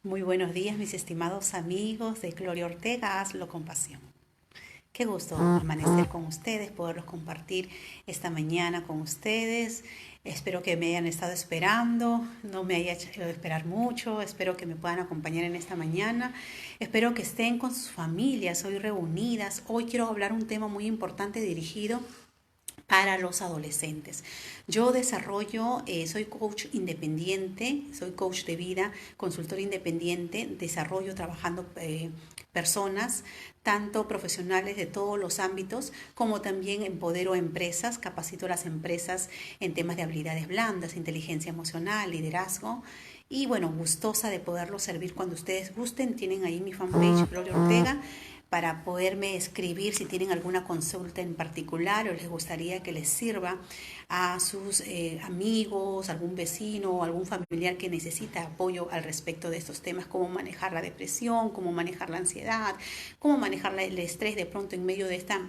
Muy buenos días, mis estimados amigos de Gloria Ortega, Hazlo con Pasión. Qué gusto amanecer con ustedes, poderlos compartir esta mañana con ustedes. Espero que me hayan estado esperando, no me haya hecho esperar mucho, espero que me puedan acompañar en esta mañana. Espero que estén con sus familias hoy reunidas. Hoy quiero hablar un tema muy importante dirigido para los adolescentes. Yo desarrollo, soy coach independiente, soy coach de vida, consultor independiente, desarrollo trabajando personas, tanto profesionales de todos los ámbitos, como también empodero empresas, capacito a las empresas en temas de habilidades blandas, inteligencia emocional, liderazgo. Y bueno, gustosa de poderlos servir cuando ustedes gusten. Tienen ahí mi fanpage, Gloria Ortega, para poderme escribir si tienen alguna consulta en particular o les gustaría que les sirva a sus amigos, algún vecino o algún familiar que necesita apoyo al respecto de estos temas, cómo manejar la depresión, cómo manejar la ansiedad, cómo manejar el estrés de pronto en medio de esta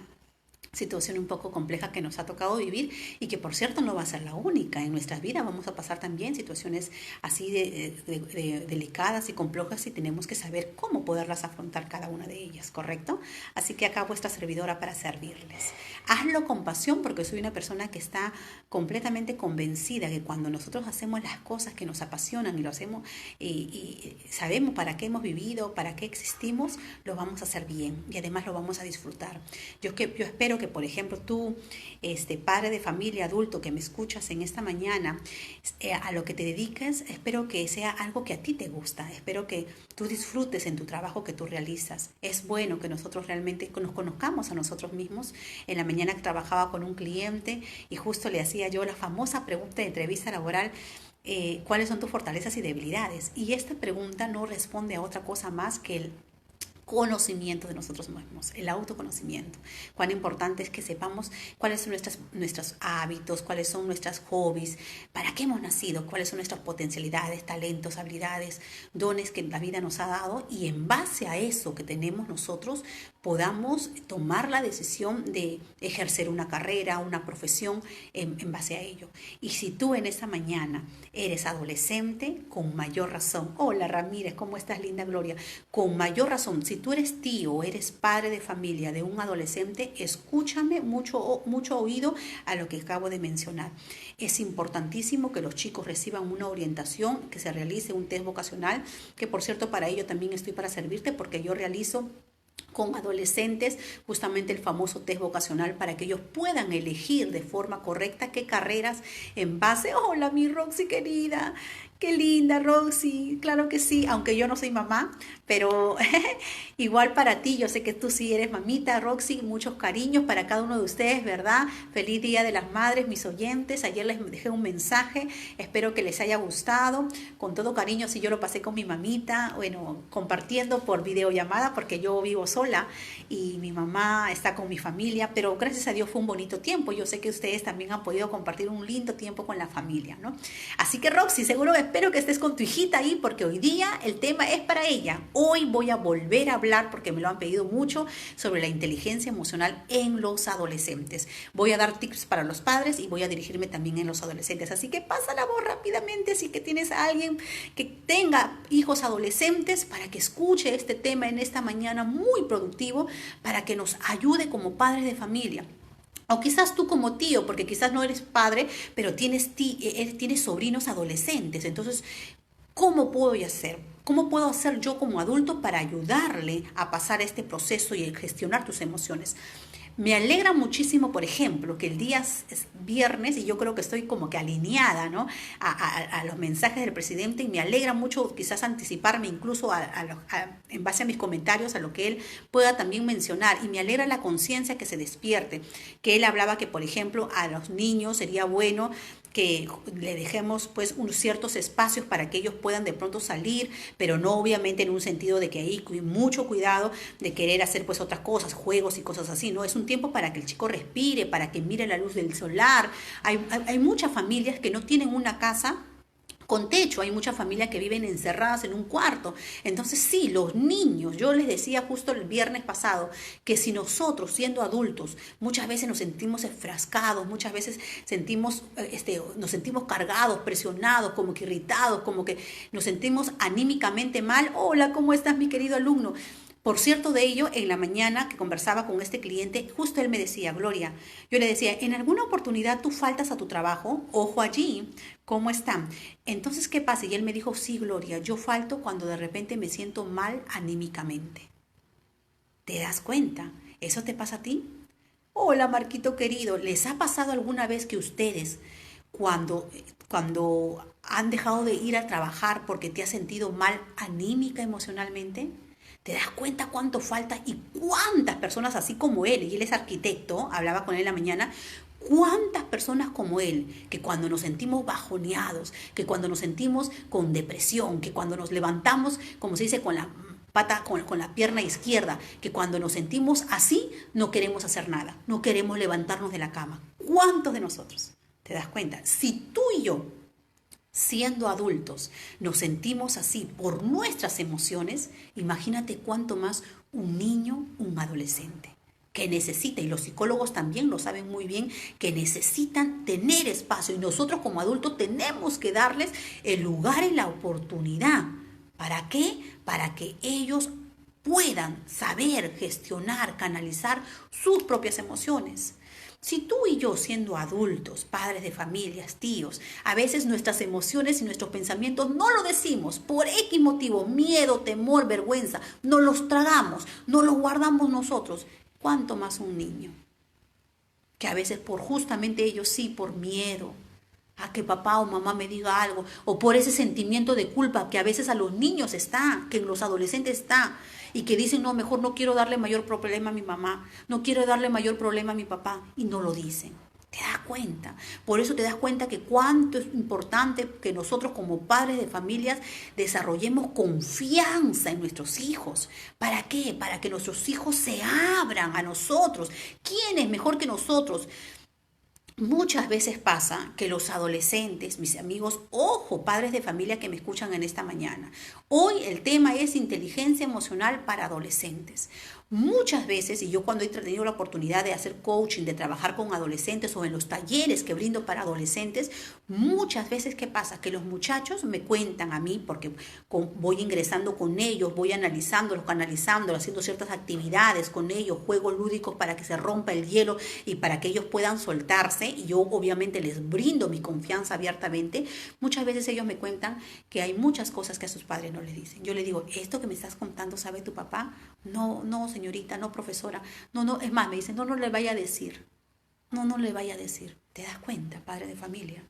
situación un poco compleja que nos ha tocado vivir y que por cierto no va a ser la única. En nuestras vidas vamos a pasar también situaciones así de delicadas y complejas y tenemos que saber cómo poderlas afrontar cada una de ellas, ¿correcto? Así que acá vuestra servidora para servirles. Hazlo con pasión porque soy una persona que está completamente convencida que cuando nosotros hacemos las cosas que nos apasionan y lo hacemos y sabemos para qué hemos vivido, para qué existimos, lo vamos a hacer bien y además lo vamos a disfrutar. Yo espero que, por ejemplo, tú, padre de familia, adulto que me escuchas en esta mañana, a lo que te dediques, espero que sea algo que a ti te gusta. Espero que tú disfrutes en tu trabajo que tú realizas. Es bueno que nosotros realmente nos conozcamos a nosotros mismos. En la mañana trabajaba con un cliente y justo le hacía yo la famosa pregunta de entrevista laboral. ¿Cuáles son tus fortalezas y debilidades? Y esta pregunta no responde a otra cosa más que el conocimiento de nosotros mismos, el autoconocimiento. Cuán importante es que sepamos cuáles son nuestros hábitos, cuáles son nuestros hobbies, para qué hemos nacido, cuáles son nuestras potencialidades, talentos, habilidades, dones que la vida nos ha dado y en base a eso que tenemos nosotros podamos tomar la decisión de ejercer una carrera, una profesión en base a ello. Y si tú en esta mañana eres adolescente, con mayor razón. Hola Ramírez, ¿cómo estás, linda Gloria? Con mayor razón, si tú eres tío o eres padre de familia de un adolescente, escúchame mucho oído a lo que acabo de mencionar. Es importantísimo que los chicos reciban una orientación, que se realice un test vocacional, que por cierto para ello también estoy para servirte porque yo realizo con adolescentes justamente el famoso test vocacional para que ellos puedan elegir de forma correcta qué carreras en base. Hola mi Roxy querida, qué linda Roxy, claro que sí, aunque yo no soy mamá, pero igual para ti, yo sé que tú sí eres mamita Roxy, muchos cariños para cada uno de ustedes, ¿verdad? Feliz Día de las Madres, mis oyentes, ayer les dejé un mensaje, espero que les haya gustado, con todo cariño, si yo lo pasé con mi mamita, bueno, compartiendo por videollamada porque yo vivo sola y mi mamá está con mi familia, pero gracias a Dios fue un bonito tiempo, yo sé que ustedes también han podido compartir un lindo tiempo con la familia, ¿no? Así que Roxy, seguro espero que estés con tu hijita ahí porque hoy día el tema es para ella. Hoy voy a volver a hablar porque me lo han pedido mucho sobre la inteligencia emocional en los adolescentes. Voy a dar tips para los padres y voy a dirigirme también en los adolescentes. Así que pasa la voz rápidamente si que tienes a alguien que tenga hijos adolescentes para que escuche este tema en esta mañana muy productivo para que nos ayude como padres de familia. O quizás tú como tío, porque quizás no eres padre, pero tienes sobrinos adolescentes. Entonces, ¿cómo puedo hacer? ¿Cómo puedo hacer yo como adulto para ayudarle a pasar este proceso y a gestionar tus emociones? Me alegra muchísimo, por ejemplo, que el día es viernes y yo creo que estoy como que alineada, ¿no? A los mensajes del presidente y me alegra mucho quizás anticiparme incluso en base a mis comentarios a lo que él pueda también mencionar y me alegra la conciencia que se despierte, que él hablaba que, por ejemplo, a los niños sería bueno que le dejemos pues unos ciertos espacios para que ellos puedan de pronto salir, pero no obviamente en un sentido de que hay mucho cuidado de querer hacer pues otras cosas, juegos y cosas así, ¿no? Es un tiempo para que el chico respire, para que mire la luz del solar. Hay muchas familias que no tienen una casa con techo. Hay muchas familias que viven encerradas en un cuarto. Entonces sí, los niños, yo les decía justo el viernes pasado, que si nosotros siendo adultos muchas veces nos sentimos enfrascados, muchas veces nos sentimos cargados, presionados, como que irritados, como que nos sentimos anímicamente mal. Hola, ¿cómo estás, mi querido alumno? Por cierto de ello, en la mañana que conversaba con este cliente, justo él me decía, Gloria, yo le decía, en alguna oportunidad tú faltas a tu trabajo, ojo allí, ¿cómo están? Entonces, ¿qué pasa? Y él me dijo, sí, Gloria, yo falto cuando de repente me siento mal anímicamente. ¿Te das cuenta? ¿Eso te pasa a ti? Hola, Marquito querido, ¿les ha pasado alguna vez que ustedes, cuando han dejado de ir a trabajar porque te has sentido mal anímica emocionalmente? ¿Te das cuenta cuánto falta y cuántas personas así como él, y él es arquitecto, hablaba con él en la mañana, cuántas personas como él, que cuando nos sentimos bajoneados, que cuando nos sentimos con depresión, que cuando nos levantamos, como se dice, con la pata, con la pierna izquierda, que cuando nos sentimos así, no queremos hacer nada, no queremos levantarnos de la cama? ¿Cuántos de nosotros? ¿Te das cuenta? Si tú y yo, siendo adultos, nos sentimos así por nuestras emociones, imagínate cuánto más un niño, un adolescente, que necesita, y los psicólogos también lo saben muy bien, que necesitan tener espacio, y nosotros como adultos tenemos que darles el lugar y la oportunidad. ¿Para qué? Para que ellos puedan saber gestionar, canalizar sus propias emociones. Si tú y yo, siendo adultos, padres de familias, tíos, a veces nuestras emociones y nuestros pensamientos no lo decimos por X motivo, miedo, temor, vergüenza, no los tragamos, no los guardamos nosotros, ¿cuánto más un niño? Que a veces por justamente ellos sí, por miedo a que papá o mamá me diga algo, o por ese sentimiento de culpa que a veces a los niños está, que en los adolescentes está, y que dicen, no, mejor no quiero darle mayor problema a mi mamá, no quiero darle mayor problema a mi papá, y no lo dicen. ¿Te das cuenta? Por eso te das cuenta que cuánto es importante que nosotros como padres de familias desarrollemos confianza en nuestros hijos. ¿Para qué? Para que nuestros hijos se abran a nosotros. ¿Quién es mejor que nosotros? Muchas veces pasa que los adolescentes, mis amigos, ojo, padres de familia que me escuchan en esta mañana, hoy el tema es inteligencia emocional para adolescentes. Muchas veces, y yo cuando he tenido la oportunidad de hacer coaching, de trabajar con adolescentes o en los talleres que brindo para adolescentes, muchas veces, ¿qué pasa? Que los muchachos me cuentan a mí, porque voy ingresando con ellos, voy analizándolos, canalizándolos, haciendo ciertas actividades con ellos, juegos lúdicos para que se rompa el hielo y para que ellos puedan soltarse, y yo obviamente les brindo mi confianza abiertamente. Muchas veces ellos me cuentan que hay muchas cosas que a sus padres no les dicen. Yo les digo, ¿esto que me estás contando sabe tu papá? No, no, señorita, no, profesora. No, no, es más, me dicen, no, no le vaya a decir. No, no le vaya a decir. ¿Te das cuenta, padre de familia,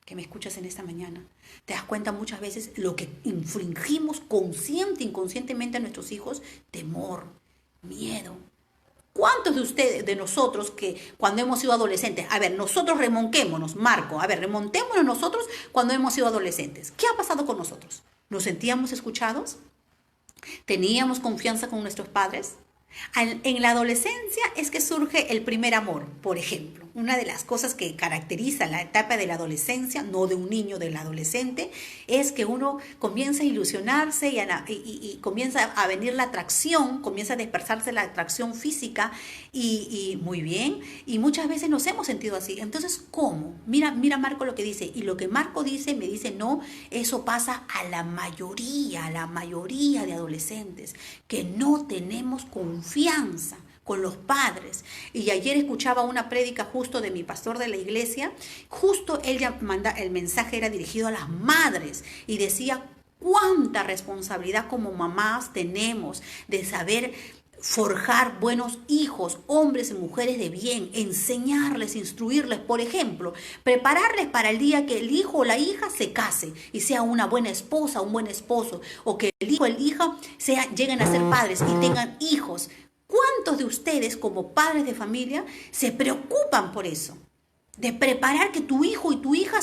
que me escuchas en esta mañana? ¿Te das cuenta muchas veces lo que infringimos consciente, inconscientemente a nuestros hijos? Temor, miedo. ¿Cuántos de ustedes, de nosotros, que cuando hemos sido adolescentes, a ver, nosotros remontémonos, Marco, a ver, remontémonos nosotros cuando hemos sido adolescentes? ¿Qué ha pasado con nosotros? ¿Nos sentíamos escuchados? ¿Teníamos confianza con nuestros padres? En la adolescencia es que surge el primer amor, por ejemplo. Una de las cosas que caracteriza la etapa de la adolescencia, no de un niño, del adolescente, es que uno comienza a ilusionarse y comienza a venir la atracción, comienza a dispersarse la atracción física y muy bien, y muchas veces nos hemos sentido así. Entonces, ¿cómo? Mira Marco lo que dice, y lo que Marco dice, me dice, no, eso pasa a la mayoría de adolescentes, que no tenemos confianza con los padres. Y ayer escuchaba una prédica justo de mi pastor de la iglesia, justo el mensaje era dirigido a las madres y decía cuánta responsabilidad como mamás tenemos de saber forjar buenos hijos, hombres y mujeres de bien, enseñarles, instruirles, por ejemplo, prepararles para el día que el hijo o la hija se case y sea una buena esposa, un buen esposo, o que el hijo o la hija lleguen a ser padres y tengan hijos. ¿Cuántos de ustedes como padres de familia se preocupan por eso? De preparar que tu hijo y tu hija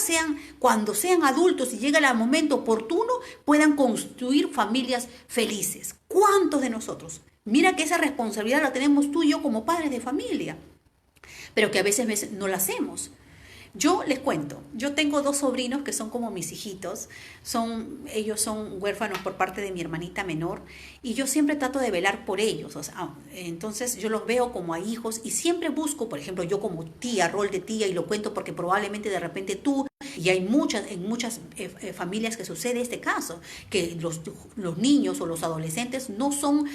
cuando sean adultos y llegue el momento oportuno, puedan construir familias felices. ¿Cuántos de nosotros? Mira que esa responsabilidad la tenemos tú y yo como padres de familia, pero que a veces no la hacemos. Yo les cuento, yo tengo dos sobrinos que son como mis hijitos, ellos son huérfanos por parte de mi hermanita menor y yo siempre trato de velar por ellos, o sea, entonces yo los veo como a hijos y siempre busco, por ejemplo, yo como tía, rol de tía y lo cuento porque probablemente de repente tú, y hay en muchas familias que sucede este caso, que los niños o los adolescentes no son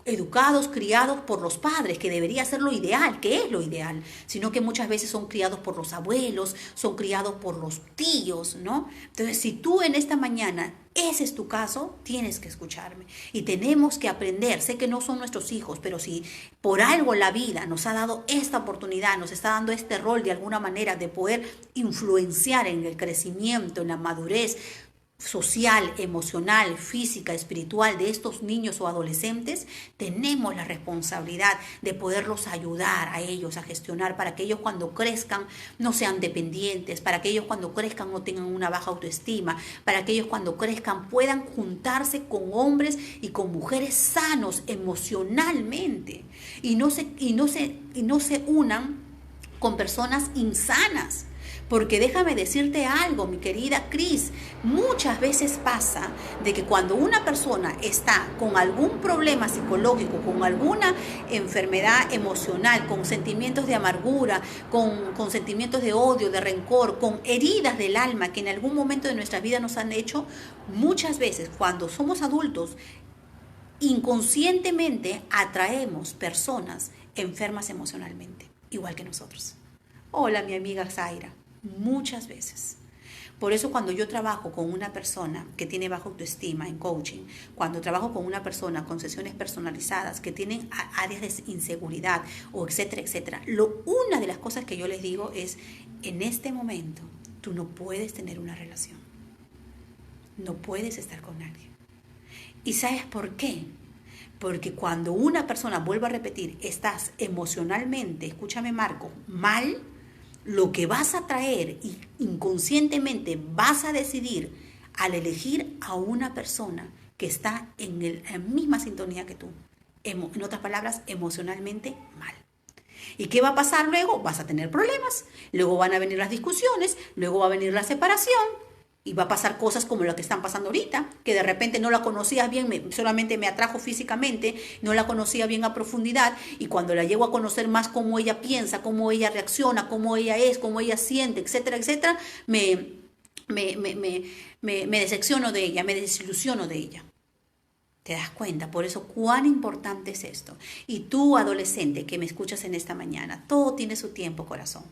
educados, criados por los padres, que debería ser lo ideal, que es lo ideal, sino que muchas veces son criados por los abuelos, son criados por los tíos, ¿no? Entonces, si tú en esta mañana ese es tu caso, tienes que escucharme. Y tenemos que aprender. Sé que no son nuestros hijos, pero si por algo la vida nos ha dado esta oportunidad, nos está dando este rol de alguna manera de poder influenciar en el crecimiento, en la madurez social, emocional, física, espiritual de estos niños o adolescentes, tenemos la responsabilidad de poderlos ayudar a ellos a gestionar para que ellos cuando crezcan no sean dependientes, para que ellos cuando crezcan no tengan una baja autoestima, para que ellos cuando crezcan puedan juntarse con hombres y con mujeres sanos emocionalmente y no se unan con personas insanas. Porque déjame decirte algo, mi querida Cris, muchas veces pasa de que cuando una persona está con algún problema psicológico, con alguna enfermedad emocional, con sentimientos de amargura, con sentimientos de odio, de rencor, con heridas del alma que en algún momento de nuestra vida nos han hecho, muchas veces cuando somos adultos, inconscientemente atraemos personas enfermas emocionalmente, igual que nosotros. Hola, mi amiga Zaira. Muchas veces. Por eso cuando yo trabajo con una persona que tiene baja autoestima en coaching, cuando trabajo con una persona con sesiones personalizadas que tienen áreas de inseguridad o etcétera, etcétera, una de las cosas que yo les digo es, en este momento tú no puedes tener una relación. No puedes estar con nadie. ¿Y sabes por qué? Porque cuando una persona, vuelvo a repetir, estás emocionalmente, escúchame Marco, mal, lo que vas a traer y inconscientemente vas a decidir al elegir a una persona que está en la misma sintonía que tú. En otras palabras, emocionalmente mal. ¿Y qué va a pasar luego? Vas a tener problemas, luego van a venir las discusiones, luego va a venir la separación y va a pasar cosas como lo que están pasando ahorita, que de repente no la conocías bien, solamente me atrajo físicamente, no la conocía bien a profundidad y cuando la llego a conocer más cómo ella piensa, cómo ella reacciona, cómo ella es, cómo ella siente, etcétera, etcétera, me decepciono de ella, me desilusiono de ella. ¿Te das cuenta? Por eso, cuán importante es esto. Y tú, adolescente, que me escuchas en esta mañana, todo tiene su tiempo, corazón.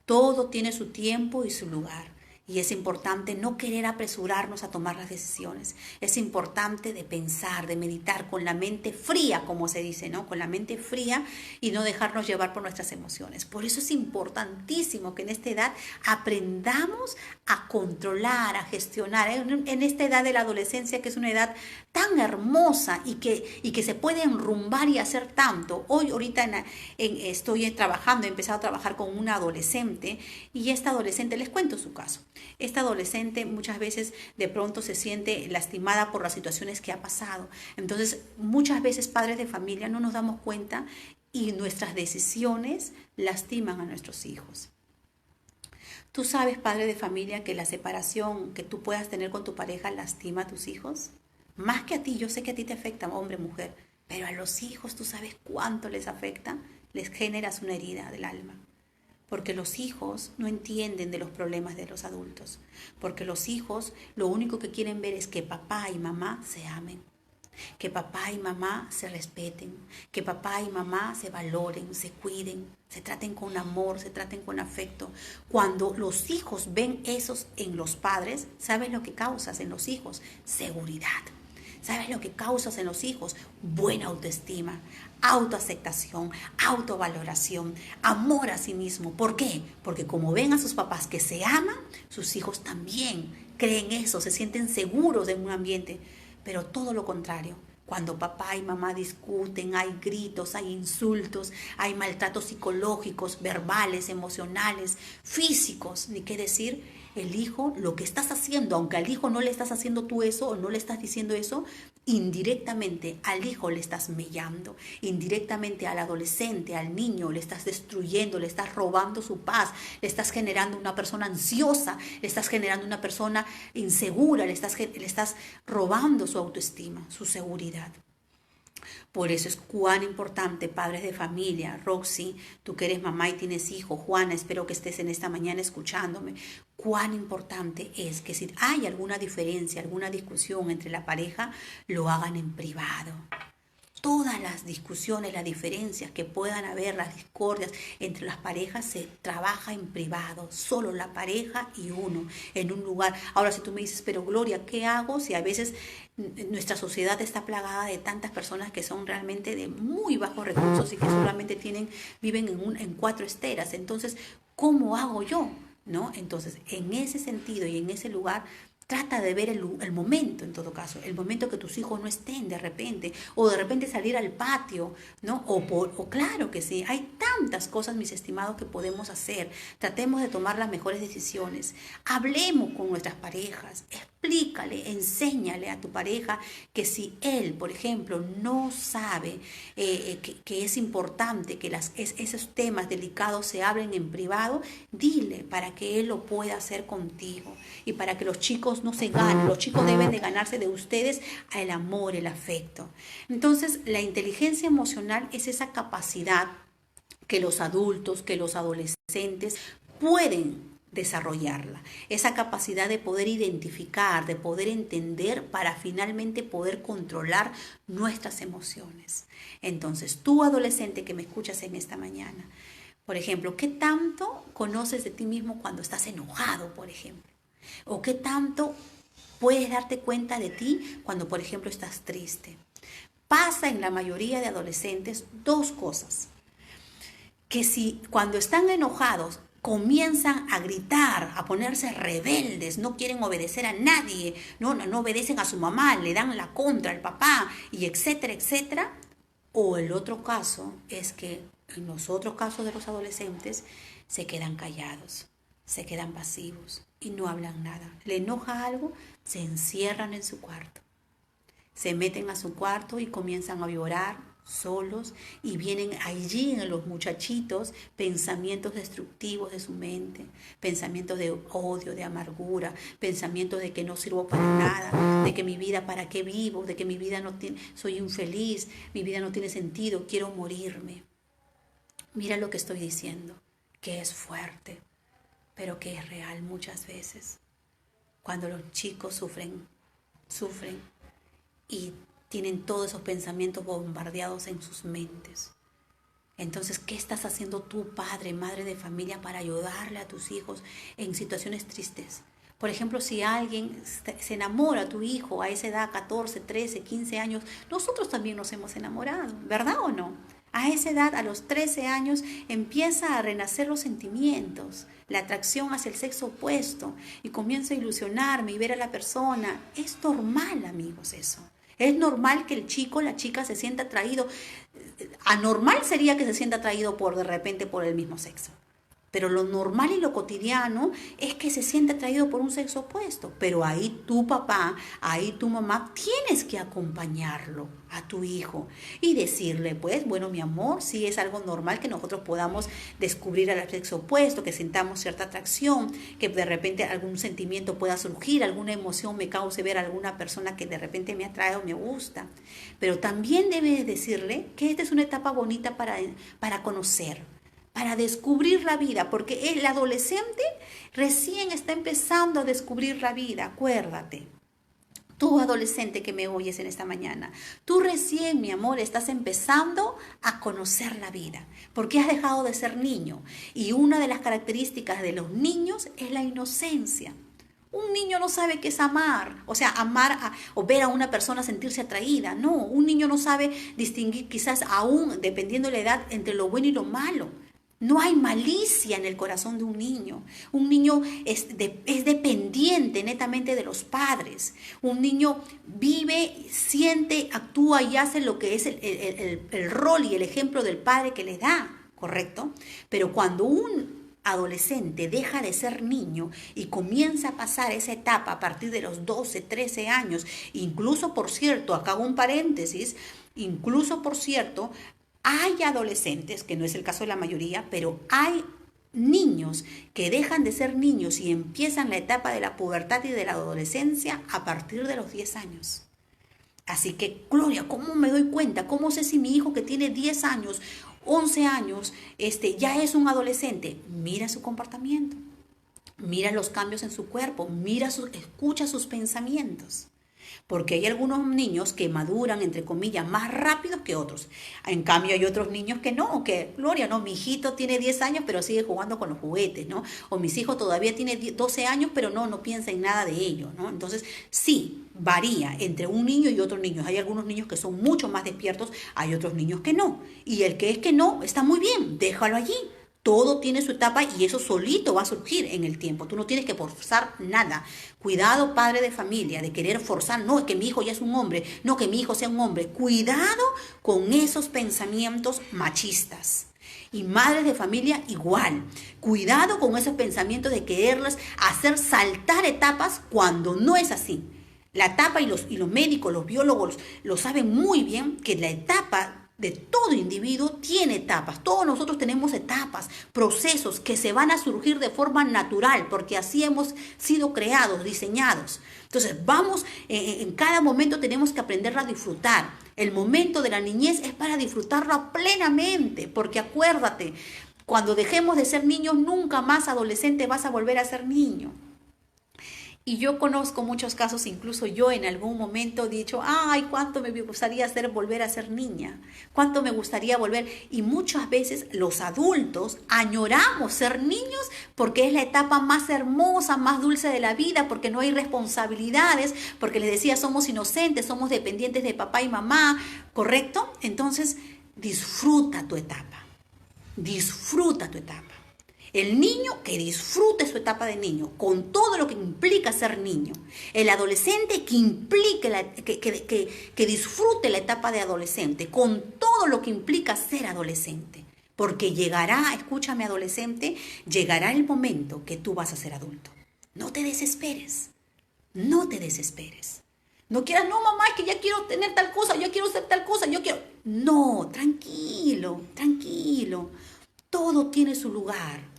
Todo tiene su tiempo y su lugar. Y es importante no querer apresurarnos a tomar las decisiones. Es importante de pensar, de meditar con la mente fría, como se dice, ¿no? Con la mente fría y no dejarnos llevar por nuestras emociones. Por eso es importantísimo que en esta edad aprendamos a controlar, a gestionar. En esta edad de la adolescencia, que es una edad tan hermosa y que se puede enrumbar y hacer tanto. Ahorita estoy trabajando, he empezado a trabajar con una adolescente y esta adolescente, les cuento su caso. Esta adolescente muchas veces de pronto se siente lastimada por las situaciones que ha pasado. Entonces, muchas veces padres de familia no nos damos cuenta y nuestras decisiones lastiman a nuestros hijos. ¿Tú sabes, padre de familia, que la separación que tú puedas tener con tu pareja lastima a tus hijos? Más que a ti, yo sé que a ti te afecta, hombre, mujer, pero a los hijos, ¿tú sabes cuánto les afecta? Les generas una herida del alma. Porque los hijos no entienden de los problemas de los adultos. Porque los hijos lo único que quieren ver es que papá y mamá se amen. Que papá y mamá se respeten. Que papá y mamá se valoren, se cuiden, se traten con amor, se traten con afecto. Cuando los hijos ven eso en los padres, ¿sabes lo que causas en los hijos? Seguridad. ¿Sabes lo que causas en los hijos? Buena autoestima, autoaceptación, autovaloración, amor a sí mismo. ¿Por qué? Porque como ven a sus papás que se aman, sus hijos también creen eso, se sienten seguros en un ambiente. Pero todo lo contrario, cuando papá y mamá discuten, hay gritos, hay insultos, hay maltratos psicológicos, verbales, emocionales, físicos, ni qué decir. El hijo, lo que estás haciendo, aunque al hijo no le estás haciendo tú eso o no le estás diciendo eso, indirectamente al hijo le estás mellando, indirectamente al adolescente, al niño, le estás destruyendo, le estás robando su paz, le estás generando una persona ansiosa, le estás generando una persona insegura, le estás robando su autoestima, su seguridad. Por eso es cuán importante, padres de familia, Roxy, tú que eres mamá y tienes hijos, Juana, espero que estés en esta mañana escuchándome, cuán importante es que si hay alguna diferencia, alguna discusión entre la pareja, lo hagan en privado. Todas las discusiones, las diferencias que puedan haber, las discordias entre las parejas, se trabaja en privado, solo la pareja y uno, en un lugar. Ahora, si tú me dices, pero Gloria, ¿qué hago si a veces nuestra sociedad está plagada de tantas personas que son realmente de muy bajos recursos y que solamente viven en 4 esteras? Entonces, ¿cómo hago yo? ¿No? Entonces, en ese sentido y en ese lugar, trata de ver el momento, en todo caso, el momento que tus hijos no estén de repente, o de repente salir al patio, ¿no? O claro que sí, hay tantas cosas, mis estimados, que podemos hacer. Tratemos de tomar las mejores decisiones. Hablemos con nuestras parejas, explícale, enséñale a tu pareja que si él, por ejemplo, no sabe que es importante que esos temas delicados se hablen en privado, dile para que él lo pueda hacer contigo y para que los chicos no se ganen. Los chicos deben de ganarse de ustedes el amor, el afecto. Entonces, la inteligencia emocional es esa capacidad que los adultos, que los adolescentes pueden desarrollarla, esa capacidad de poder identificar, de poder entender para finalmente poder controlar nuestras emociones. Entonces, tú adolescente que me escuchas en esta mañana, por ejemplo, ¿qué tanto conoces de ti mismo cuando estás enojado, por ejemplo? ¿O qué tanto puedes darte cuenta de ti cuando, por ejemplo, estás triste? Pasa en la mayoría de adolescentes 2 cosas. Que si cuando están enojados comienzan a gritar, a ponerse rebeldes, no quieren obedecer a nadie, no obedecen a su mamá, le dan la contra al papá, y etcétera, etcétera. O el otro caso es que en los otros casos de los adolescentes se quedan callados, se quedan pasivos y no hablan nada. Le enoja algo, se encierran en su cuarto. Se meten a su cuarto y comienzan a llorar solos, y vienen allí en los muchachitos pensamientos destructivos de su mente, pensamientos de odio, de amargura, pensamientos de que no sirvo para nada, de que mi vida, ¿para qué vivo? De que mi vida no tiene, soy infeliz, mi vida no tiene sentido, quiero morirme. Mira lo que estoy diciendo, que es fuerte, pero que es real muchas veces. Cuando los chicos sufren y tienen todos esos pensamientos bombardeados en sus mentes. Entonces, ¿qué estás haciendo tú, padre, madre de familia, para ayudarle a tus hijos en situaciones tristes? Por ejemplo, si alguien se enamora a tu hijo a esa edad, 14, 13, 15 años, nosotros también nos hemos enamorado, ¿verdad o no? A esa edad, a los 13 años, empieza a renacer los sentimientos, la atracción hacia el sexo opuesto, y comienzo a ilusionarme y ver a la persona. Es normal, amigos, eso. Es normal que el chico, la chica se sienta atraído. Anormal sería que se sienta atraído de repente por el mismo sexo. Pero lo normal y lo cotidiano es que se siente atraído por un sexo opuesto. Pero ahí tu papá, ahí tu mamá, tienes que acompañarlo a tu hijo y decirle, pues, bueno, mi amor, sí es algo normal que nosotros podamos descubrir al sexo opuesto, que sintamos cierta atracción, que de repente algún sentimiento pueda surgir, alguna emoción me cause ver a alguna persona que de repente me atrae o me gusta. Pero también debes decirle que esta es una etapa bonita para conocer, para descubrir la vida, porque el adolescente recién está empezando a descubrir la vida, acuérdate. Tú, adolescente que me oyes en esta mañana, tú recién, mi amor, estás empezando a conocer la vida, porque has dejado de ser niño. Y una de las características de los niños es la inocencia. Un niño no sabe qué es amar, o sea, o ver a una persona sentirse atraída. No, un niño no sabe distinguir quizás aún, dependiendo de la edad, entre lo bueno y lo malo. No hay malicia en el corazón de un niño. Un niño es dependiente netamente de los padres. Un niño vive, siente, actúa y hace lo que es el rol y el ejemplo del padre que le da, ¿correcto? Pero cuando un adolescente deja de ser niño y comienza a pasar esa etapa a partir de los 12, 13 años, incluso, por cierto, acá hago un paréntesis, incluso, por cierto, hay adolescentes, que no es el caso de la mayoría, pero hay niños que dejan de ser niños y empiezan la etapa de la pubertad y de la adolescencia a partir de los 10 años. Así que, Gloria, ¿cómo me doy cuenta? ¿Cómo sé si mi hijo que tiene 10 años, 11 años, ya es un adolescente? Mira su comportamiento, mira los cambios en su cuerpo, escucha sus pensamientos. Porque hay algunos niños que maduran, entre comillas, más rápido que otros. En cambio, hay otros niños que no, que, Gloria, no, mi hijito tiene 10 años, pero sigue jugando con los juguetes, ¿no? O mis hijos todavía tiene 12 años, pero no piensa en nada de ello, ¿no? Entonces, sí, varía entre un niño y otro niño. Hay algunos niños que son mucho más despiertos, hay otros niños que no. Y el que es que no, está muy bien, déjalo allí. Todo tiene su etapa y eso solito va a surgir en el tiempo. Tú no tienes que forzar nada. Cuidado, padre de familia, de querer forzar. No, es que mi hijo ya es un hombre. No, que mi hijo sea un hombre. Cuidado con esos pensamientos machistas. Y madres de familia igual. Cuidado con esos pensamientos de quererles hacer saltar etapas cuando no es así. La etapa y los médicos, los biólogos lo saben muy bien, que la etapa de todo individuo tiene etapas. Todos nosotros tenemos etapas, procesos que se van a surgir de forma natural, porque así hemos sido creados, diseñados. Entonces, en cada momento tenemos que aprender a disfrutar. El momento de la niñez es para disfrutarlo plenamente, porque acuérdate, cuando dejemos de ser niños, nunca más adolescente vas a volver a ser niño. Y yo conozco muchos casos, incluso yo en algún momento he dicho, ay, cuánto me gustaría volver a ser niña, cuánto me gustaría volver. Y muchas veces los adultos añoramos ser niños porque es la etapa más hermosa, más dulce de la vida, porque no hay responsabilidades, porque les decía, somos inocentes, somos dependientes de papá y mamá, ¿correcto? Entonces, disfruta tu etapa, disfruta tu etapa. El niño que disfrute su etapa de niño, con todo lo que implica ser niño. El adolescente que implique que disfrute la etapa de adolescente, con todo lo que implica ser adolescente. Porque llegará, escúchame adolescente, llegará el momento que tú vas a ser adulto. No te desesperes, no te desesperes. No quieras, no mamá, es que ya quiero tener tal cosa, yo quiero ser tal cosa, yo quiero... No, tranquilo, tranquilo. Todo tiene su lugar.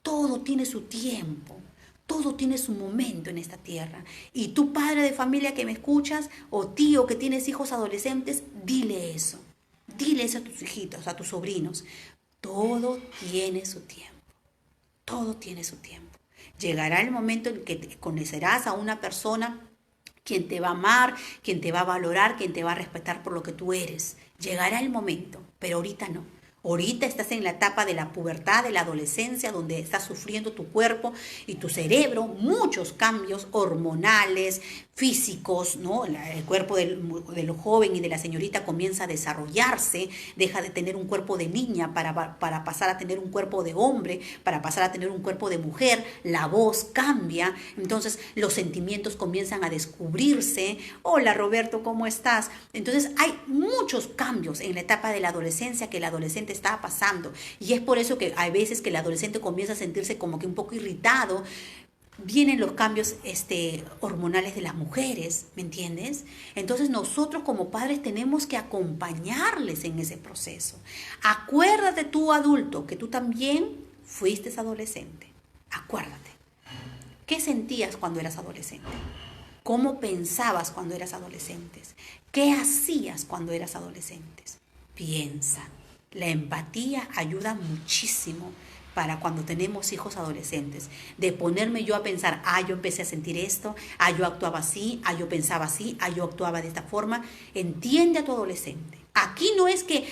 Todo tiene su tiempo, todo tiene su momento en esta tierra. Y tú, padre de familia que me escuchas, o tío que tienes hijos adolescentes, dile eso a tus hijitos, a tus sobrinos. Todo tiene su tiempo, todo tiene su tiempo. Llegará el momento en que te conocerás a una persona quien te va a amar, quien te va a valorar, quien te va a respetar por lo que tú eres. Llegará el momento, pero ahorita no. Ahorita estás en la etapa de la pubertad, de la adolescencia, donde estás sufriendo tu cuerpo y tu cerebro, muchos cambios hormonales, físicos, ¿no? El cuerpo del joven y de la señorita comienza a desarrollarse, deja de tener un cuerpo de niña para pasar a tener un cuerpo de hombre, para pasar a tener un cuerpo de mujer, la voz cambia, entonces los sentimientos comienzan a descubrirse. Hola Roberto, ¿cómo estás? Entonces hay muchos cambios en la etapa de la adolescencia que el adolescente está pasando, y es por eso que hay veces que el adolescente comienza a sentirse como que un poco irritado. Vienen los cambios hormonales de las mujeres, ¿me entiendes? Entonces nosotros como padres tenemos que acompañarles en ese proceso. Acuérdate tú, adulto, que tú también fuiste adolescente. Acuérdate. ¿Qué sentías cuando eras adolescente? ¿Cómo pensabas cuando eras adolescente? ¿Qué hacías cuando eras adolescente? Piensa. La empatía ayuda muchísimo para cuando tenemos hijos adolescentes, de ponerme yo a pensar, yo empecé a sentir esto, yo actuaba así, yo pensaba así, yo actuaba de esta forma. Entiende a tu adolescente. Aquí no es que,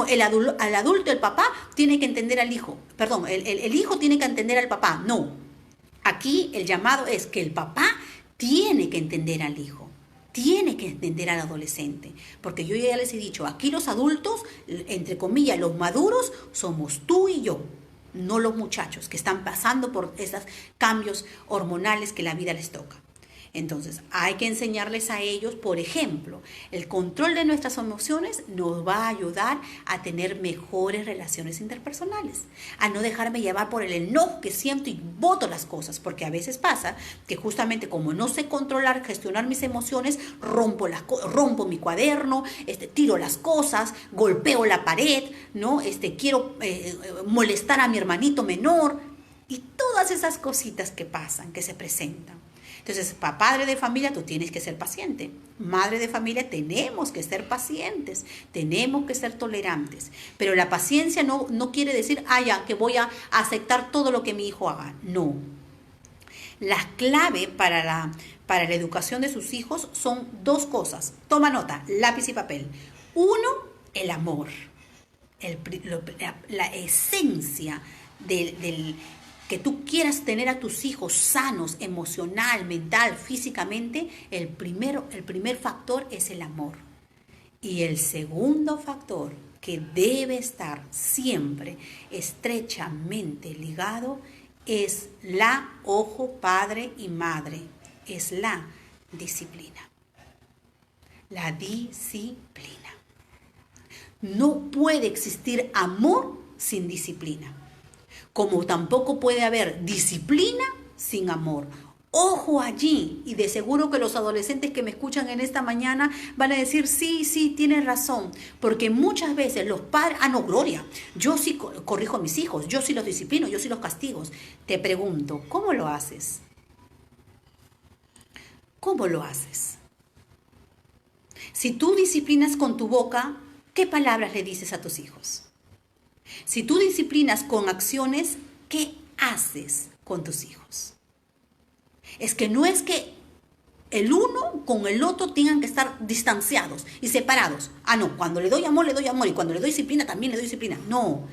el adulto, el papá, tiene que entender al hijo. Perdón, el hijo tiene que entender al papá. No. Aquí el llamado es que el papá tiene que entender al hijo. Tiene que entender al adolescente, porque yo ya les he dicho, aquí los adultos, entre comillas, los maduros, somos tú y yo, no los muchachos que están pasando por esos cambios hormonales que la vida les toca. Entonces, hay que enseñarles a ellos, por ejemplo, el control de nuestras emociones nos va a ayudar a tener mejores relaciones interpersonales, a no dejarme llevar por el enojo que siento y boto las cosas, porque a veces pasa que justamente como no sé controlar, gestionar mis emociones, rompo mi cuaderno, tiro las cosas, golpeo la pared, ¿no? Quiero molestar a mi hermanito menor y todas esas cositas que pasan, que se presentan. Entonces, padre de familia, tú tienes que ser paciente. Madre de familia, tenemos que ser pacientes, tenemos que ser tolerantes. Pero la paciencia no quiere decir, ya, que voy a aceptar todo lo que mi hijo haga. No. La clave para la educación de sus hijos son dos cosas. Toma nota, lápiz y papel. Uno, el amor. La esencia del que tú quieras tener a tus hijos sanos, emocional, mental, físicamente, el primer factor es el amor. Y el segundo factor que debe estar siempre estrechamente ligado es padre y madre, es la disciplina. La disciplina. No puede existir amor sin disciplina. Como tampoco puede haber disciplina sin amor. Ojo allí, y de seguro que los adolescentes que me escuchan en esta mañana van a decir, sí, tienes razón, porque muchas veces los padres, no, Gloria, yo sí corrijo a mis hijos, yo sí los disciplino, yo sí los castigo. Te pregunto, ¿cómo lo haces? ¿Cómo lo haces? Si tú disciplinas con tu boca, ¿qué palabras le dices a tus hijos? Si tú disciplinas con acciones, ¿qué haces con tus hijos? Es que no es que el uno con el otro tengan que estar distanciados y separados. No, cuando le doy amor, y cuando le doy disciplina, también le doy disciplina. No,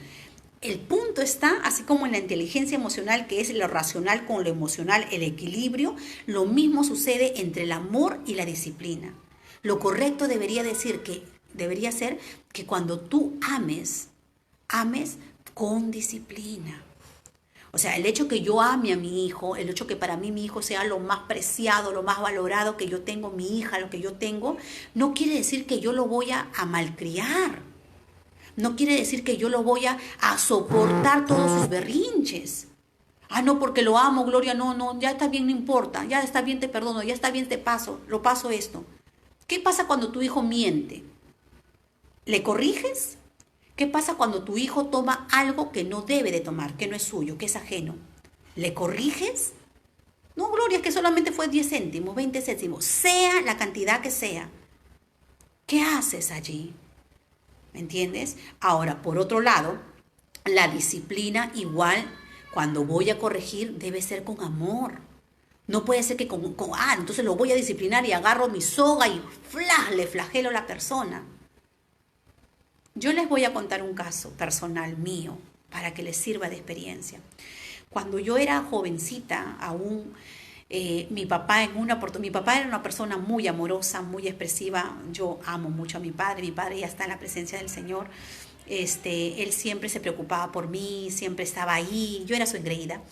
el punto está, así como en la inteligencia emocional, que es lo racional con lo emocional, el equilibrio, lo mismo sucede entre el amor y la disciplina. Lo correcto debería ser que cuando tú ames con disciplina. O sea, el hecho que yo ame a mi hijo, el hecho que para mí mi hijo sea lo más preciado, lo más valorado que yo tengo, mi hija, lo que yo tengo, no quiere decir que yo lo voy a malcriar. No quiere decir que yo lo voy a soportar todos sus berrinches. No, porque lo amo, Gloria, no, ya está bien, no importa, ya está bien, te perdono, ya está bien, lo paso esto. ¿Qué pasa cuando tu hijo miente? ¿Le corriges? ¿Qué pasa cuando tu hijo toma algo que no debe de tomar, que no es suyo, que es ajeno? ¿Le corriges? No, Gloria, es que solamente fue 10 céntimos, 20 céntimos, sea la cantidad que sea. ¿Qué haces allí? ¿Me entiendes? Ahora, por otro lado, la disciplina igual, cuando voy a corregir, debe ser con amor. No puede ser que entonces lo voy a disciplinar y agarro mi soga y le flagelo a la persona. Yo les voy a contar un caso personal mío para que les sirva de experiencia. Cuando yo era jovencita, aún mi papá era una persona muy amorosa, muy expresiva. Yo amo mucho a mi padre ya está en la presencia del Señor. Él siempre se preocupaba por mí, siempre estaba ahí, yo era su engreída.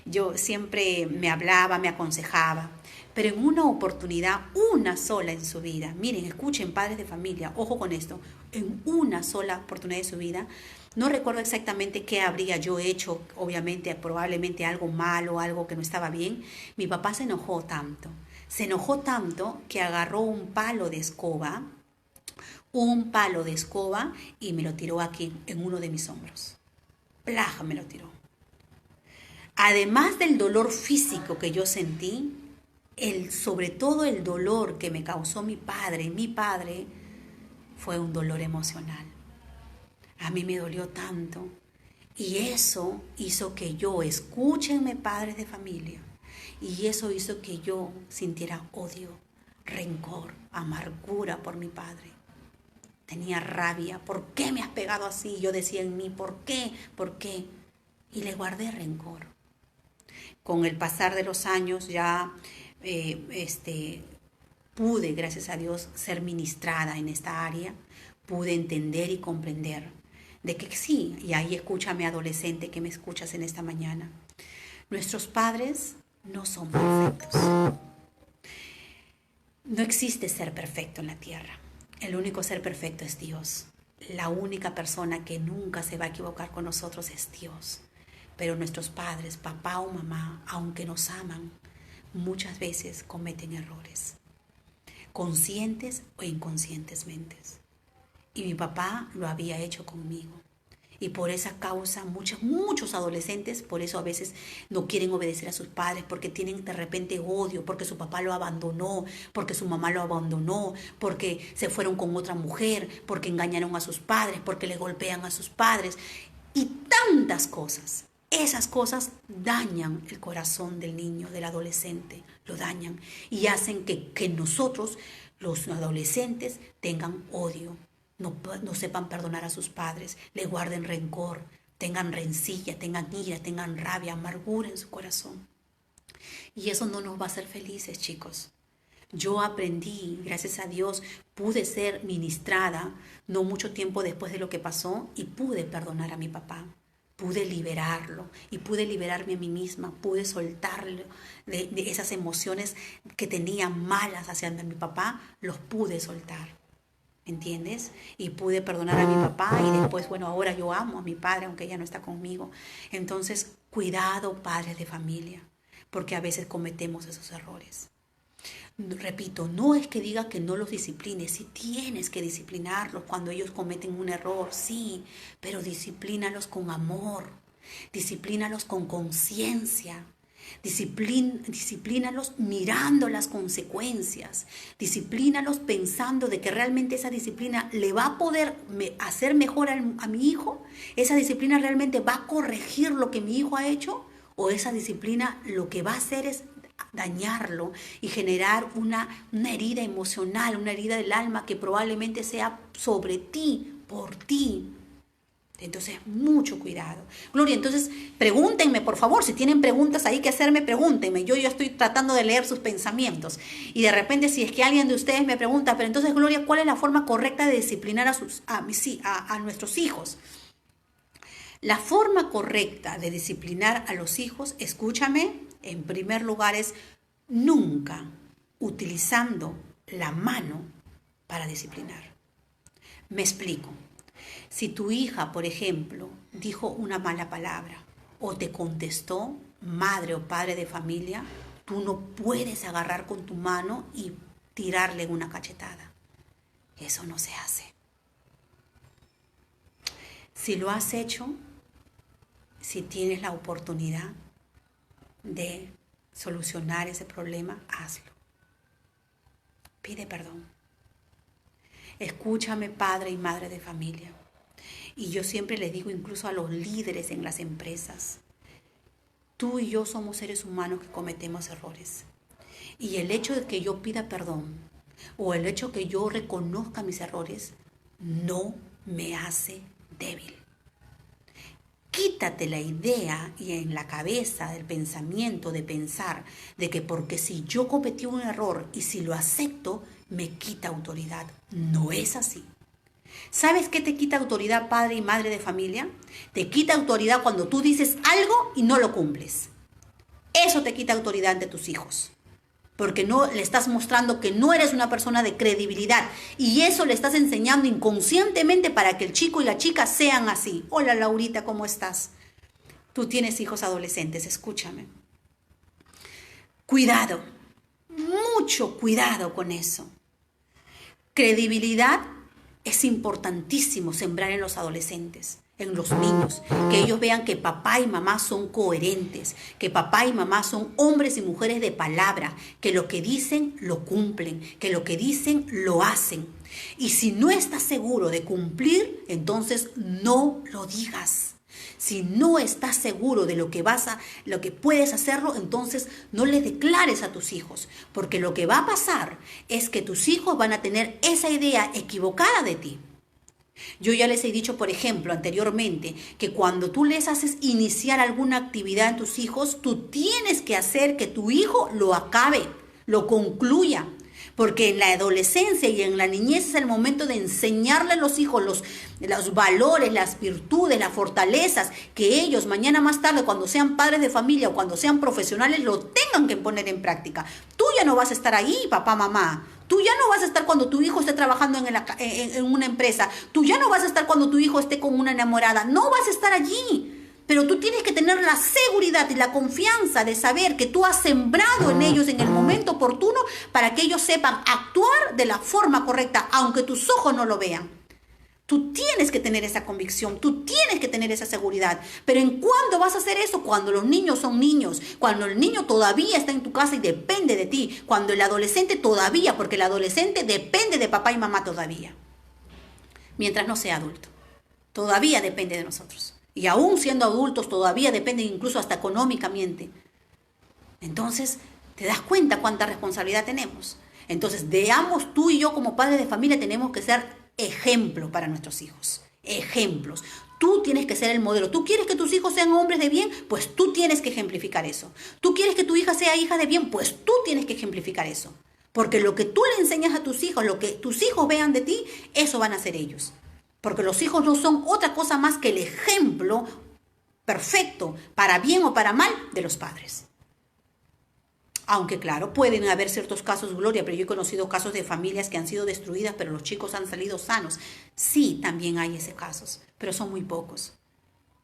Yo siempre me hablaba, me aconsejaba. Pero en una oportunidad, una sola en su vida, miren, escuchen, padres de familia, ojo con esto, en una sola oportunidad de su vida, no recuerdo exactamente qué habría yo hecho, obviamente, probablemente algo malo, algo que no estaba bien. Mi papá se enojó tanto que agarró un palo de escoba y me lo tiró aquí en uno de mis hombros. Plaja me lo tiró. Además del dolor físico que yo sentí, sobre todo el dolor que me causó mi padre fue un dolor emocional. A mí me dolió tanto y eso hizo que yo, escúchenme padres de familia, y eso hizo que yo sintiera odio, rencor, amargura por mi padre. Tenía rabia. ¿Por qué me has pegado así? Yo decía en mí, ¿por qué? ¿Por qué? Y le guardé rencor. Con el pasar de los años ya pude, gracias a Dios, ser ministrada en esta área. Pude entender y comprender de que sí, y ahí escúchame adolescente que me escuchas en esta mañana. Nuestros padres no son perfectos. No existe ser perfecto en la tierra. El único ser perfecto es Dios. La única persona que nunca se va a equivocar con nosotros es Dios. Pero nuestros padres, papá o mamá, aunque nos aman, muchas veces cometen errores, conscientes o inconscientemente. Y mi papá lo había hecho conmigo. Y por esa causa muchos adolescentes, por eso a veces no quieren obedecer a sus padres, porque tienen de repente odio, porque su papá lo abandonó, porque su mamá lo abandonó, porque se fueron con otra mujer, porque engañaron a sus padres, porque le golpean a sus padres. Y tantas cosas. Esas cosas dañan el corazón del niño, del adolescente, lo dañan y hacen que nosotros, los adolescentes, tengan odio. No sepan perdonar a sus padres, le guarden rencor, tengan rencilla, tengan ira, tengan rabia, amargura en su corazón. Y eso no nos va a hacer felices, chicos. Yo aprendí, gracias a Dios, pude ser ministrada no mucho tiempo después de lo que pasó y pude perdonar a mi papá. Pude liberarlo y pude liberarme a mí misma, pude soltarlo de esas emociones que tenía malas hacia mi papá, los pude soltar. ¿Entiendes? Y pude perdonar a mi papá y después, bueno, ahora yo amo a mi padre, aunque ella no está conmigo. Entonces, cuidado, padres de familia, porque a veces cometemos esos errores. Repito, no es que diga que no los disciplines, sí tienes que disciplinarlos cuando ellos cometen un error, sí, pero disciplínalos con amor, disciplínalos con conciencia. Disciplínalos mirando las consecuencias, disciplínalos pensando de que realmente esa disciplina le va a poder hacer mejor a mi hijo, esa disciplina realmente va a corregir lo que mi hijo ha hecho, o esa disciplina lo que va a hacer es dañarlo y generar una herida emocional, una herida del alma que probablemente sea sobre ti, por ti. Entonces, mucho cuidado. Gloria, entonces, pregúntenme, por favor, si tienen preguntas ahí que hacerme, pregúntenme. Yo estoy tratando de leer sus pensamientos. Y de repente, si es que alguien de ustedes me pregunta, pero entonces, Gloria, ¿cuál es la forma correcta de disciplinar a nuestros hijos? La forma correcta de disciplinar a los hijos, escúchame, en primer lugar es nunca utilizando la mano para disciplinar. Me explico. Si tu hija, por ejemplo, dijo una mala palabra o te contestó, madre o padre de familia, tú no puedes agarrar con tu mano y tirarle una cachetada. Eso no se hace. Si lo has hecho, si tienes la oportunidad de solucionar ese problema, hazlo. Pide perdón. Escúchame, padre y madre de familia. Y yo siempre les digo incluso a los líderes en las empresas, tú y yo somos seres humanos que cometemos errores. Y el hecho de que yo pida perdón o el hecho de que yo reconozca mis errores no me hace débil. Quítate la idea y en la cabeza del pensamiento de pensar de que porque si yo cometí un error y si lo acepto, me quita autoridad. No es así. ¿Sabes qué te quita autoridad, padre y madre de familia? Te quita autoridad cuando tú dices algo y no lo cumples. Eso te quita autoridad ante tus hijos. Porque no le estás mostrando que no eres una persona de credibilidad. Y eso le estás enseñando inconscientemente para que el chico y la chica sean así. Hola, Laurita, ¿cómo estás? Tú tienes hijos adolescentes, escúchame. Cuidado, mucho cuidado con eso. Credibilidad es importantísimo sembrar en los adolescentes, en los niños, que ellos vean que papá y mamá son coherentes, que papá y mamá son hombres y mujeres de palabra, que lo que dicen lo cumplen, que lo que dicen lo hacen. Y si no estás seguro de cumplir, entonces no lo digas. Si no estás seguro de lo que puedes hacerlo, entonces no le declares a tus hijos, porque lo que va a pasar es que tus hijos van a tener esa idea equivocada de ti. Yo ya les he dicho, por ejemplo, anteriormente, que cuando tú les haces iniciar alguna actividad en tus hijos, tú tienes que hacer que tu hijo lo acabe, lo concluya. Porque en la adolescencia y en la niñez es el momento de enseñarle a los hijos los valores, las virtudes, las fortalezas, que ellos mañana más tarde, cuando sean padres de familia o cuando sean profesionales, lo tengan que poner en práctica. Tú ya no vas a estar ahí, papá, mamá. Tú ya no vas a estar cuando tu hijo esté trabajando en una empresa. Tú ya no vas a estar cuando tu hijo esté con una enamorada. No vas a estar allí. Pero tú tienes que tener la seguridad y la confianza de saber que tú has sembrado en ellos en el momento oportuno para que ellos sepan actuar de la forma correcta, aunque tus ojos no lo vean. Tú tienes que tener esa convicción, tú tienes que tener esa seguridad. Pero ¿en cuándo vas a hacer eso? Cuando los niños son niños, cuando el niño todavía está en tu casa y depende de ti, cuando el adolescente todavía, porque el adolescente depende de papá y mamá todavía, mientras no sea adulto. Todavía depende de nosotros. Y aún siendo adultos todavía dependen incluso hasta económicamente. Entonces, ¿te das cuenta cuánta responsabilidad tenemos? Entonces, tú y yo como padres de familia tenemos que ser ejemplo para nuestros hijos. Ejemplos. Tú tienes que ser el modelo. ¿Tú quieres que tus hijos sean hombres de bien? Pues tú tienes que ejemplificar eso. ¿Tú quieres que tu hija sea hija de bien? Pues tú tienes que ejemplificar eso. Porque lo que tú le enseñas a tus hijos, lo que tus hijos vean de ti, eso van a ser ellos. Porque los hijos no son otra cosa más que el ejemplo perfecto, para bien o para mal, de los padres. Aunque claro, pueden haber ciertos casos, Gloria, pero yo he conocido casos de familias que han sido destruidas, pero los chicos han salido sanos. Sí, también hay ese casos, pero son muy pocos.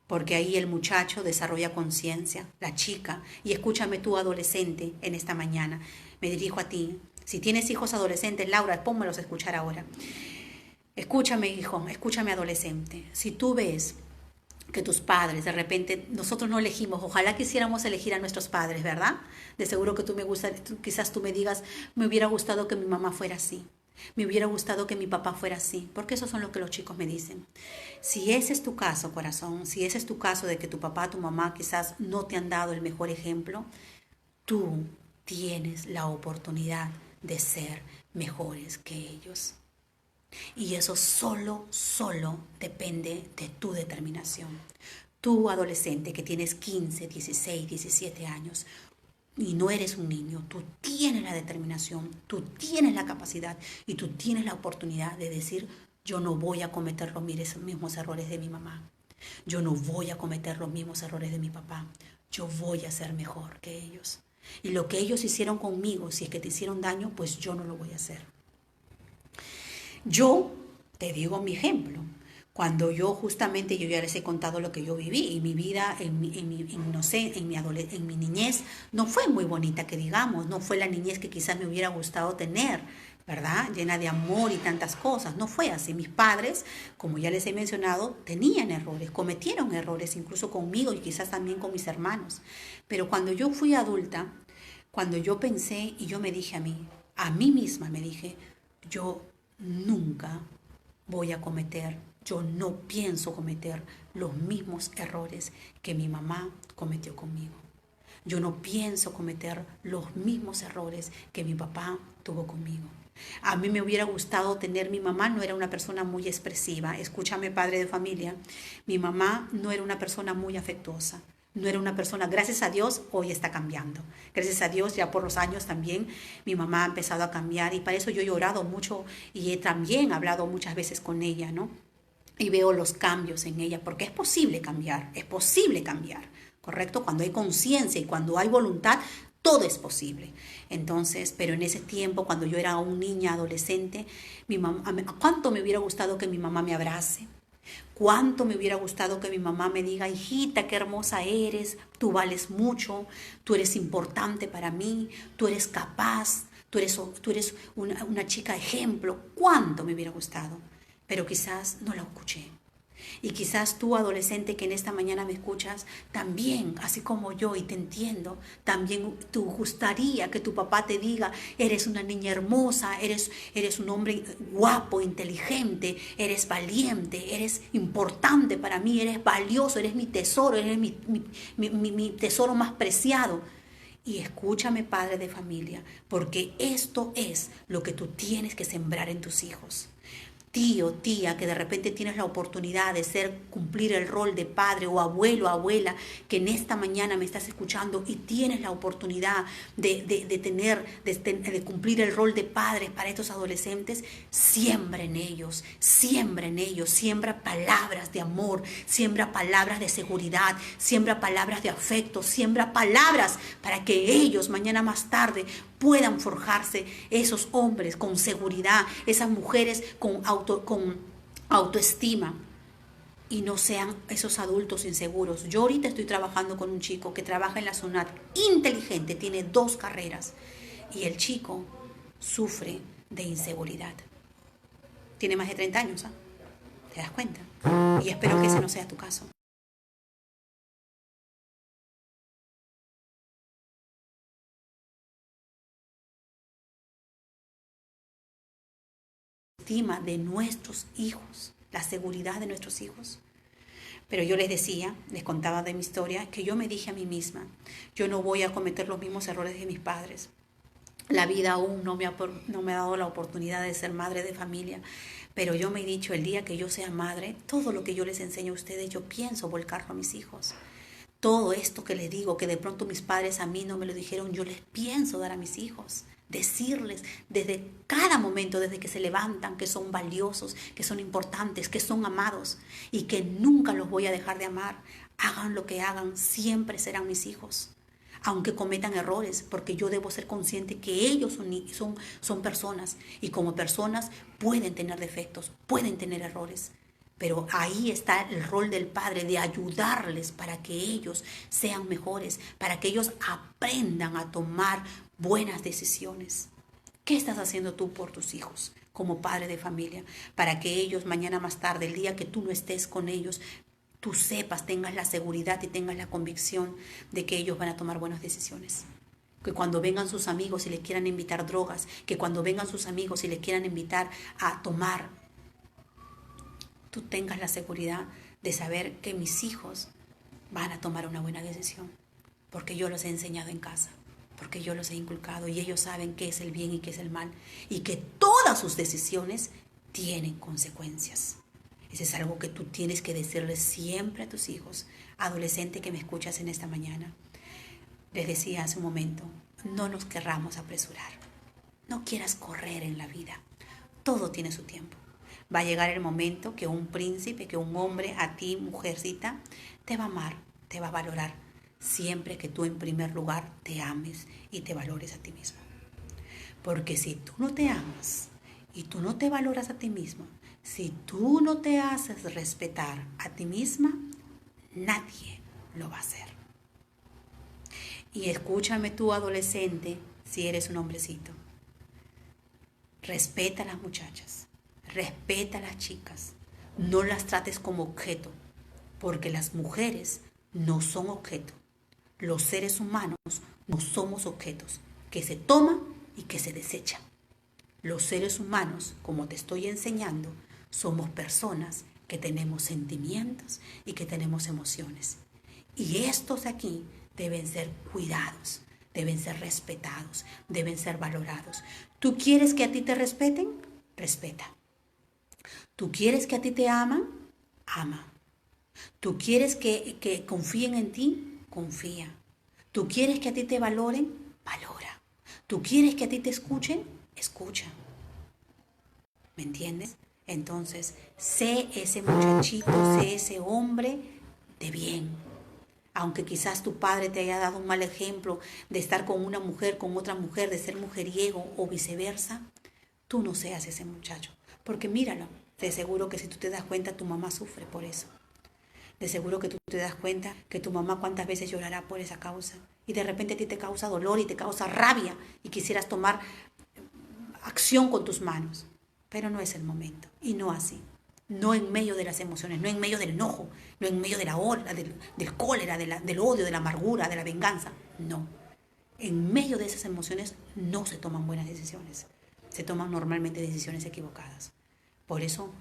Porque ahí el muchacho desarrolla conciencia, la chica. Y escúchame tú, adolescente, en esta mañana. Me dirijo a ti. Si tienes hijos adolescentes, Laura, pónmelos a escuchar ahora. Escúchame, hijo, escúchame, adolescente. Si tú ves que tus padres, de repente, nosotros no elegimos, ojalá quisiéramos elegir a nuestros padres, ¿verdad? De seguro que quizás tú me digas, me hubiera gustado que mi mamá fuera así, me hubiera gustado que mi papá fuera así, porque eso son lo que los chicos me dicen. Si ese es tu caso, corazón, si ese es tu caso de que tu papá, tu mamá quizás no te han dado el mejor ejemplo, tú tienes la oportunidad de ser mejores que ellos. Y eso solo depende de tu determinación. Tú, adolescente, que tienes 15, 16, 17 años y no eres un niño, tú tienes la determinación, tú tienes la capacidad y tú tienes la oportunidad de decir, yo no voy a cometer los mismos errores de mi mamá. Yo no voy a cometer los mismos errores de mi papá. Yo voy a ser mejor que ellos. Y lo que ellos hicieron conmigo, si es que te hicieron daño, pues yo no lo voy a hacer. Yo te digo mi ejemplo. Cuando yo ya les he contado lo que yo viví y mi vida en mi niñez no fue muy bonita, que digamos, no fue la niñez que quizás me hubiera gustado tener, ¿verdad? Llena de amor y tantas cosas. No fue así. Mis padres, como ya les he mencionado, tenían errores, cometieron errores incluso conmigo y quizás también con mis hermanos. Pero cuando yo fui adulta, cuando yo pensé y yo me dije a mí misma me dije, yo nunca voy a cometer, yo no pienso cometer los mismos errores que mi mamá cometió conmigo. Yo no pienso cometer los mismos errores que mi papá tuvo conmigo. A mí me hubiera gustado mi mamá no era una persona muy expresiva. Escúchame, padre de familia, mi mamá no era una persona muy afectuosa. No era una persona, gracias a Dios, hoy está cambiando. Gracias a Dios, ya por los años también, mi mamá ha empezado a cambiar y para eso yo he llorado mucho y he también hablado muchas veces con ella, ¿no? Y veo los cambios en ella, porque es posible cambiar, ¿correcto? Cuando hay conciencia y cuando hay voluntad, todo es posible. Entonces, pero en ese tiempo, cuando yo era una niña, adolescente, ¿cuánto me hubiera gustado que mi mamá me abrace? Cuánto me hubiera gustado que mi mamá me diga, hijita, qué hermosa eres, tú vales mucho, tú eres importante para mí, tú eres capaz, tú eres una chica ejemplo. Cuánto me hubiera gustado, pero quizás no la escuché. Y quizás tú, adolescente, que en esta mañana me escuchas, también, así como yo, y te entiendo, también te gustaría que tu papá te diga, eres una niña hermosa, eres un hombre guapo, inteligente, eres valiente, eres importante para mí, eres valioso, eres mi tesoro, eres mi tesoro más preciado. Y escúchame, padre de familia, porque esto es lo que tú tienes que sembrar en tus hijos. Tío, tía, que de repente tienes la oportunidad de cumplir el rol de padre o abuelo, abuela, que en esta mañana me estás escuchando y tienes la oportunidad de cumplir el rol de padres para estos adolescentes, siembra en ellos, siembra palabras de amor, siembra palabras de seguridad, siembra palabras de afecto, siembra palabras para que ellos mañana más tarde puedan forjarse esos hombres con seguridad, esas mujeres con autoestima, y no sean esos adultos inseguros. Yo ahorita estoy trabajando con un chico que trabaja en la SUNAT, inteligente, tiene 2 carreras, y el chico sufre de inseguridad. Tiene más de 30 años, ¿ah? ¿Te das cuenta? Y espero que ese no sea tu caso. Estima de nuestros hijos, la seguridad de nuestros hijos. Pero yo les decía, les contaba de mi historia, que yo me dije a mí misma, yo no voy a cometer los mismos errores de mis padres. La vida aún no me ha dado la oportunidad de ser madre de familia, pero yo me he dicho, el día que yo sea madre, todo lo que yo les enseño a ustedes, yo pienso volcarlo a mis hijos. Todo esto que les digo, que de pronto mis padres a mí no me lo dijeron, yo les pienso dar a mis hijos. Decirles desde cada momento, desde que se levantan, que son valiosos, que son importantes, que son amados y que nunca los voy a dejar de amar. Hagan lo que hagan, siempre serán mis hijos. Aunque cometan errores, porque yo debo ser consciente que ellos son personas y como personas pueden tener defectos, pueden tener errores. Pero ahí está el rol del padre, de ayudarles para que ellos sean mejores, para que ellos aprendan a tomar buenas decisiones. ¿Qué estás haciendo tú por tus hijos como padre de familia? Para que ellos mañana más tarde, el día que tú no estés con ellos, tú sepas, tengas la seguridad y tengas la convicción de que ellos van a tomar buenas decisiones. Que cuando vengan sus amigos y les quieran invitar drogas, que cuando vengan sus amigos y les quieran invitar a tomar, tú tengas la seguridad de saber que mis hijos van a tomar una buena decisión, porque yo los he enseñado en casa, porque yo los he inculcado y ellos saben qué es el bien y qué es el mal, y que todas sus decisiones tienen consecuencias. Eso es algo que tú tienes que decirles siempre a tus hijos. Adolescente que me escuchas en esta mañana, les decía hace un momento, no nos querramos apresurar, no quieras correr en la vida, todo tiene su tiempo. Va a llegar el momento que un príncipe, que un hombre, a ti, mujercita, te va a amar, te va a valorar, siempre que tú en primer lugar te ames y te valores a ti mismo. Porque si tú no te amas y tú no te valoras a ti mismo, si tú no te haces respetar a ti misma, nadie lo va a hacer. Y escúchame tú, adolescente, si eres un hombrecito, respeta a las muchachas. Respeta a las chicas, no las trates como objeto, porque las mujeres no son objeto. Los seres humanos no somos objetos que se toman y que se desechan. Los seres humanos, como te estoy enseñando, somos personas que tenemos sentimientos y que tenemos emociones. Y estos aquí deben ser cuidados, deben ser respetados, deben ser valorados. ¿Tú quieres que a ti te respeten? Respeta. ¿Tú quieres que a ti te aman? Ama. ¿Tú quieres que confíen en ti? Confía. ¿Tú quieres que a ti te valoren? Valora. ¿Tú quieres que a ti te escuchen? Escucha. ¿Me entiendes? Entonces, sé ese muchachito, sé ese hombre de bien. Aunque quizás tu padre te haya dado un mal ejemplo de estar con una mujer, con otra mujer, de ser mujeriego o viceversa, tú no seas ese muchacho. Porque míralo, de seguro que si tú te das cuenta, tu mamá sufre por eso. De seguro que tú te das cuenta que tu mamá cuántas veces llorará por esa causa. Y de repente a ti te causa dolor y te causa rabia y quisieras tomar acción con tus manos. Pero no es el momento. Y no así. No en medio de las emociones, no en medio del enojo, no en medio de la ola, del cólera, del odio, de la amargura, de la venganza. No. En medio de esas emociones no se toman buenas decisiones. Se toman normalmente decisiones equivocadas. Por eso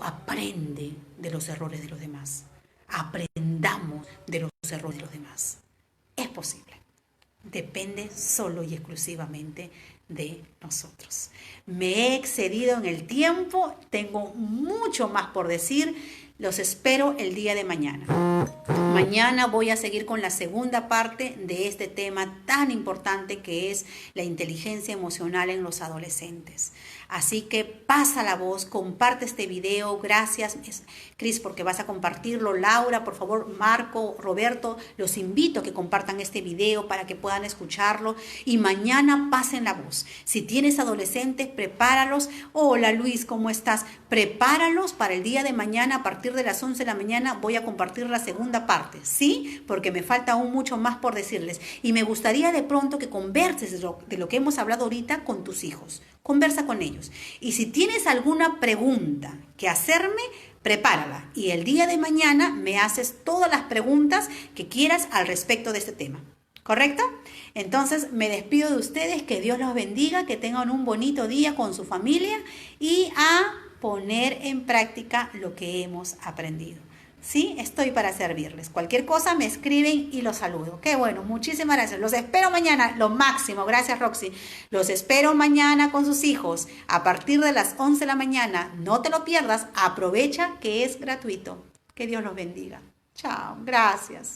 aprende de los errores de los demás. Aprendamos de los errores de los demás. Es posible. Depende solo y exclusivamente de nosotros. Me he excedido en el tiempo. Tengo mucho más por decir. Los espero el día de mañana. Mañana voy a seguir con la segunda parte de este tema tan importante que es la inteligencia emocional en los adolescentes. Así que pasa la voz, comparte este video. Gracias, Cris, porque vas a compartirlo. Laura, por favor, Marco, Roberto, los invito a que compartan este video para que puedan escucharlo y mañana pasen la voz. Si tienes adolescentes, prepáralos. Hola Luis, ¿cómo estás? Prepáralos para el día de mañana a partir de las 11 de la mañana. Voy a compartir la segunda parte, ¿sí? Porque me falta aún mucho más por decirles. Y me gustaría de pronto que converses de lo que hemos hablado ahorita con tus hijos. Conversa con ellos. Y si tienes alguna pregunta que hacerme, prepárala. Y el día de mañana me haces todas las preguntas que quieras al respecto de este tema. ¿Correcto? Entonces me despido de ustedes. Que Dios los bendiga. Que tengan un bonito día con su familia. Y a poner en práctica lo que hemos aprendido. Sí, estoy para servirles. Cualquier cosa me escriben y los saludo. Qué bueno, muchísimas gracias. Los espero mañana, lo máximo. Gracias, Roxy. Los espero mañana con sus hijos a partir de las 11 de la mañana. No te lo pierdas. Aprovecha que es gratuito. Que Dios los bendiga. Chao, gracias.